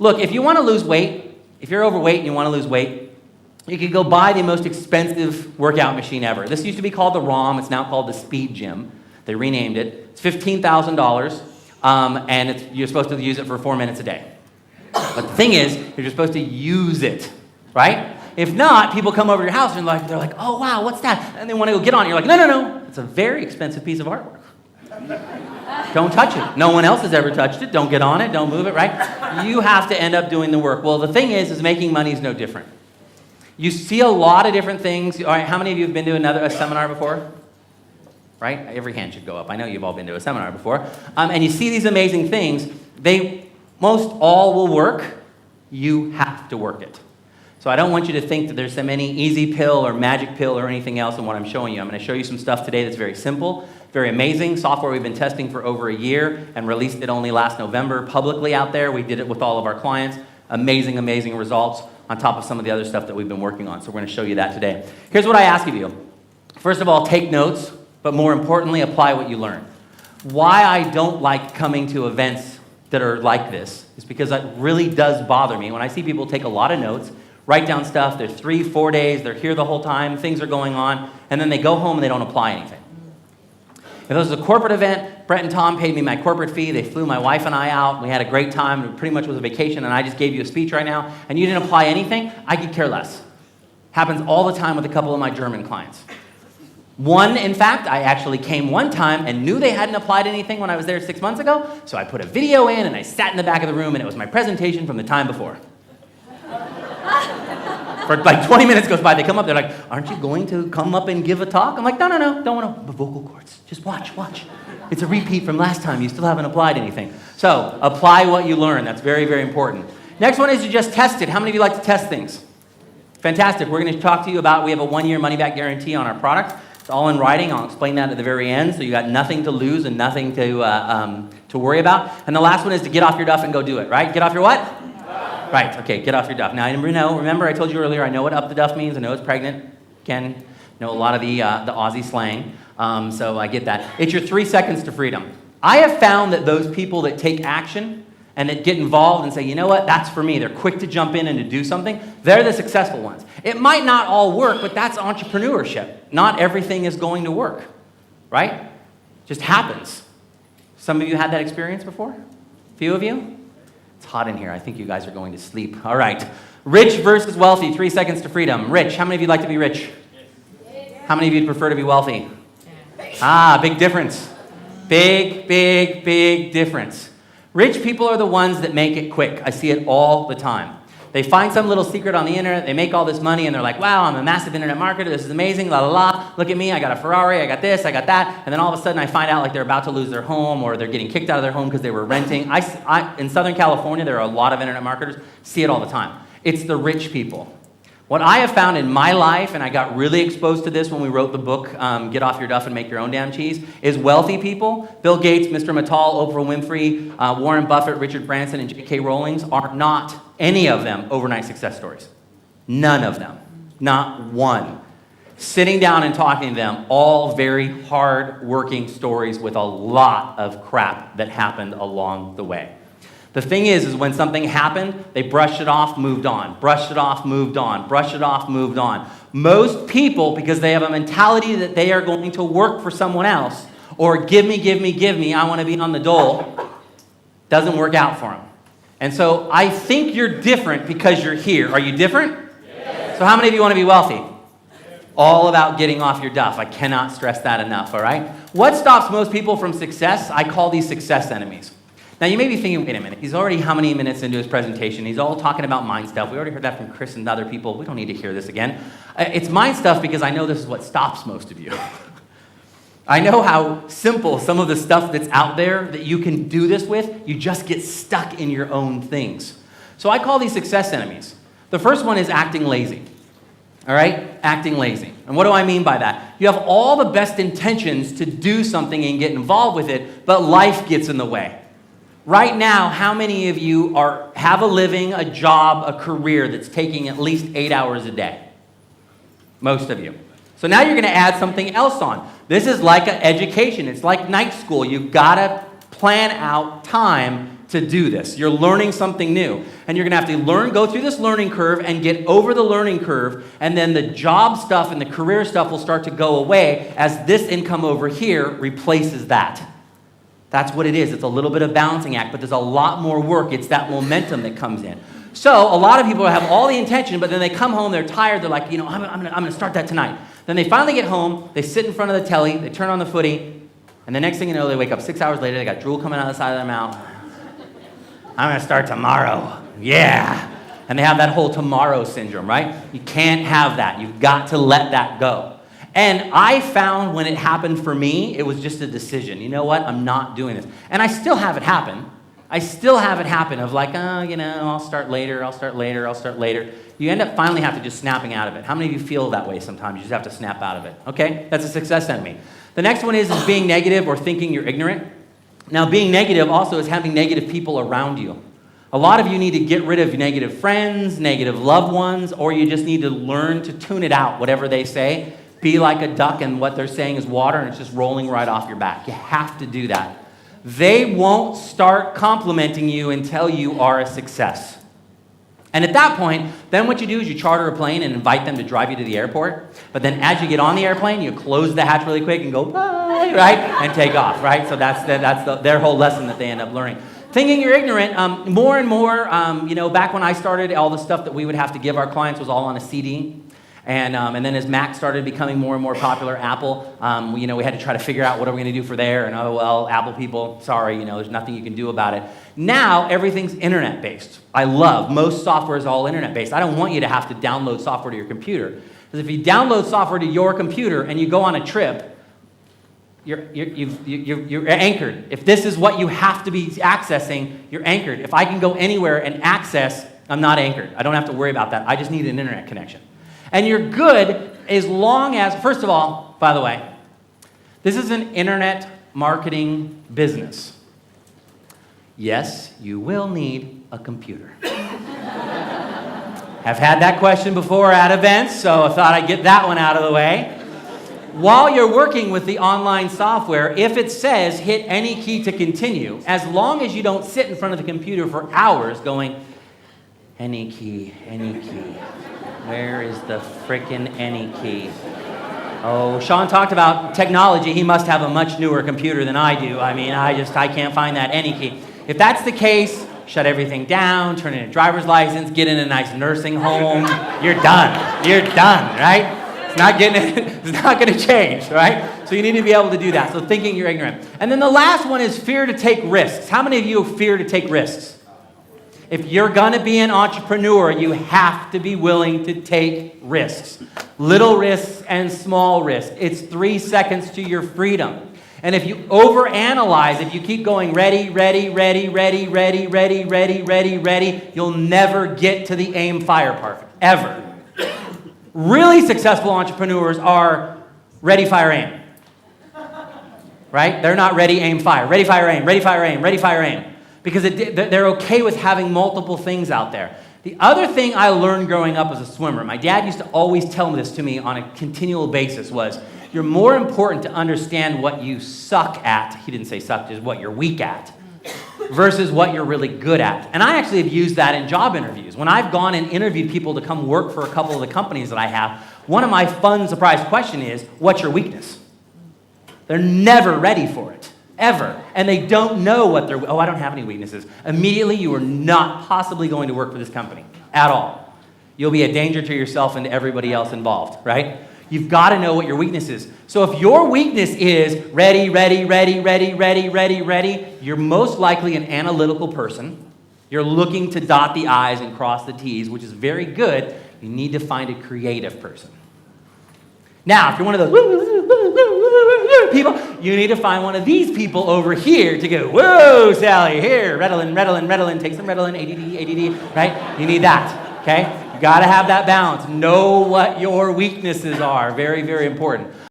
Look, if you want to lose weight, if you're overweight and you want to lose weight, you could go buy the most expensive workout machine ever. This used to be called the ROM. It's now called the Speed Gym. They renamed it. It's $15,000, and you're supposed to use it for 4 minutes a day. But the thing is, you're supposed to use it, right? If not, people come over to your house and they're like, oh, wow, what's that? And they want to go get on it. You're like, no. It's a very expensive piece of artwork. Don't touch it. No one else has ever touched it. Don't get on it. Don't move it, right? You have to end up doing the work. Well, the thing is making money is no different. You see a lot of different things. All right, how many of you have been to a seminar before? Right? Every hand should go up. I know you've all been to a seminar before. And you see these amazing things. Most all will work. You have to work it. So I don't want you to think that there's some any easy pill or magic pill or anything else in what I'm showing you. I'm going to show you some stuff today that's very simple, very amazing. Software we've been testing for over a year and released it only last November publicly out there. We did it with all of our clients. Amazing, amazing results on top of some of the other stuff that we've been working on. So we're going to show you that today. Here's what I ask of you. First of all, take notes, but more importantly, apply what you learn. Why I don't like coming to events that are like this is because it really does bother me when I see people take a lot of notes, write down stuff, they're 3-4 days, they're here the whole time, things are going on, and then they go home and they don't apply anything. If this was a corporate event, Brett and Tom paid me my corporate fee, they flew my wife and I out, we had a great time, it pretty much was a vacation, and I just gave you a speech right now, and you didn't apply anything, I could care less. Happens all the time with a couple of my German clients. One, in fact, I actually came one time and knew they hadn't applied anything when I was there 6 months ago, so I put a video in and I sat in the back of the room and it was my presentation from the time before. For like 20 minutes goes by, they come up, they're like, aren't you going to come up and give a talk? I'm like, no, don't want to, the vocal cords, just watch. It's a repeat from last time, you still haven't applied anything. So, apply what you learn, that's very, very important. Next one is to just test it. How many of you like to test things? Fantastic, we're going to talk to you about, we have a 1-year money-back guarantee on our product. It's all in writing, I'll explain that at the very end, so you got nothing to lose and nothing to worry about. And the last one is to get off your duff and go do it, right? Get off your what? Right, okay, get off your duff. Now, remember I told you earlier, I know what up the duff means, I know it's pregnant, Ken, know a lot of the Aussie slang, so I get that. It's your 3 seconds to freedom. I have found that those people that take action and that get involved and say, you know what, that's for me, they're quick to jump in and to do something, they're the successful ones. It might not all work, but that's entrepreneurship. Not everything is going to work, right? Just happens. Some of you had that experience before? A few of you? It's hot in here. I think you guys are going to sleep. All right. Rich versus wealthy. 3 seconds to freedom. Rich. How many of you like to be rich? How many of you prefer to be wealthy? Big difference. Big difference. Rich people are the ones that make it quick. I see it all the time. They find some little secret on the internet, they make all this money, and they're like, wow, I'm a massive internet marketer, this is amazing, la la la, look at me, I got a Ferrari, I got this, I got that, and then all of a sudden I find out like they're about to lose their home, or they're getting kicked out of their home because they were renting. In Southern California, there are a lot of internet marketers, see it all the time. It's the rich people. What I have found in my life, and I got really exposed to this when we wrote the book, Get Off Your Duff and Make Your Own Damn Cheese, is wealthy people. Bill Gates, Mr. Mittal, Oprah Winfrey, Warren Buffett, Richard Branson, and J.K. Rowling are not, any of them, overnight success stories. None of them. Not one. Sitting down and talking to them, all very hard-working stories with a lot of crap that happened along the way. The thing is when something happened, they brushed it off, moved on. Brushed it off, moved on. Brushed it off, moved on. Most people, because they have a mentality that they are going to work for someone else, or give me, I want to be on the dole, doesn't work out for them. And so I think you're different because you're here. Are you different? Yes. So how many of you want to be wealthy? All about getting off your duff. I cannot stress that enough, all right? What stops most people from success? I call these success enemies. Now, you may be thinking, wait a minute, he's already how many minutes into his presentation? He's all talking about mind stuff. We already heard that from Chris and other people. We don't need to hear this again. It's mind stuff because I know this is what stops most of you. I know how simple some of the stuff that's out there that you can do this with, you just get stuck in your own things. So I call these success enemies. The first one is acting lazy. All right? Acting lazy. And what do I mean by that? You have all the best intentions to do something and get involved with it, but life gets in the way. Right now, how many of you have a living, a job, a career that's taking at least 8 hours a day? Most of you. So now you're going to add something else on. This is like an education. It's like night school. You've got to plan out time to do this. You're learning something new. And you're going to have to go through this learning curve and get over the learning curve. And then the job stuff and the career stuff will start to go away as this income over here replaces that. That's what it is. It's a little bit of balancing act, but there's a lot more work. It's that momentum that comes in. So a lot of people have all the intention, but then they come home, they're tired, they're like, I'm going to start that tonight. Then they finally get home, they sit in front of the telly, they turn on the footy, and the next thing you know, they wake up 6 hours later, they got drool coming out of the side of their mouth. I'm going to start tomorrow. Yeah. And they have that whole tomorrow syndrome, right? You can't have that. You've got to let that go. And I found when it happened for me, it was just a decision. You know what? I'm not doing this. And I still have it happen. Of like, I'll start later. You end up finally have to just snapping out of it. How many of you feel that way sometimes? You just have to snap out of it. Okay? That's a success enemy. The next one is being negative or thinking you're ignorant. Now, being negative also is having negative people around you. A lot of you need to get rid of negative friends, negative loved ones, or you just need to learn to tune it out, whatever they say. Be like a duck, and what they're saying is water, and it's just rolling right off your back. You have to do that. They won't start complimenting you until you are a success. And at that point, then what you do is you charter a plane and invite them to drive you to the airport. But then as you get on the airplane, you close the hatch really quick and go, bye, right? And take off, right? So that's their whole lesson that they end up learning. Thinking you're ignorant, more and more, back when I started, all the stuff that we would have to give our clients was all on a CD. And then as Mac started becoming more and more popular, Apple, we had to try to figure out what are we going to do for there. And Apple people, sorry, there's nothing you can do about it. Now, everything's internet-based. I love, most software is all internet-based. I don't want you to have to download software to your computer. Because if you download software to your computer and you go on a trip, you're anchored. If this is what you have to be accessing, you're anchored. If I can go anywhere and access, I'm not anchored. I don't have to worry about that. I just need an internet connection. And you're good as long as, first of all, by the way, this is an internet marketing business. Yes, you will need a computer. I've had that question before at events, so I thought I'd get that one out of the way. While you're working with the online software, if it says hit any key to continue, as long as you don't sit in front of the computer for hours going, any key, where is the frickin' any key? Oh, Sean talked about technology. He must have a much newer computer than I do. I can't find that any key. If that's the case, shut everything down, turn in a driver's license, get in a nice nursing home. You're done, right? It's not going to change, right? So you need to be able to do that. So thinking you're ignorant. And then the last one is fear to take risks. How many of you fear to take risks? If you're going to be an entrepreneur, you have to be willing to take risks. Little risks and small risks. It's 3 seconds to your freedom. And if you overanalyze, if you keep going ready, you'll never get to the aim fire part, ever. Really successful entrepreneurs are ready, fire, aim. Right? They're not ready, aim, fire. Ready, fire, aim, ready, fire, aim, ready, fire, aim. Because they're okay with having multiple things out there. The other thing I learned growing up as a swimmer, my dad used to always tell this to me on a continual basis, was you're more important to understand what you suck at. He didn't say suck, just what you're weak at, versus what you're really good at. And I actually have used that in job interviews. When I've gone and interviewed people to come work for a couple of the companies that I have, one of my fun surprise questions is, what's your weakness? They're never ready for it. Ever. And they don't know I don't have any weaknesses. Immediately, you are not possibly going to work for this company at all. You'll be a danger to yourself and to everybody else involved, right? You've got to know what your weakness is. So if your weakness is ready, you're most likely an analytical person. You're looking to dot the I's and cross the T's, which is very good. You need to find a creative person. Now, if you're one of those people, you need to find one of these people over here to go, whoa, Sally, here, Ritalin, take some Ritalin, ADD, right? You need that, okay? You got to have that balance. Know what your weaknesses are. Very, very important.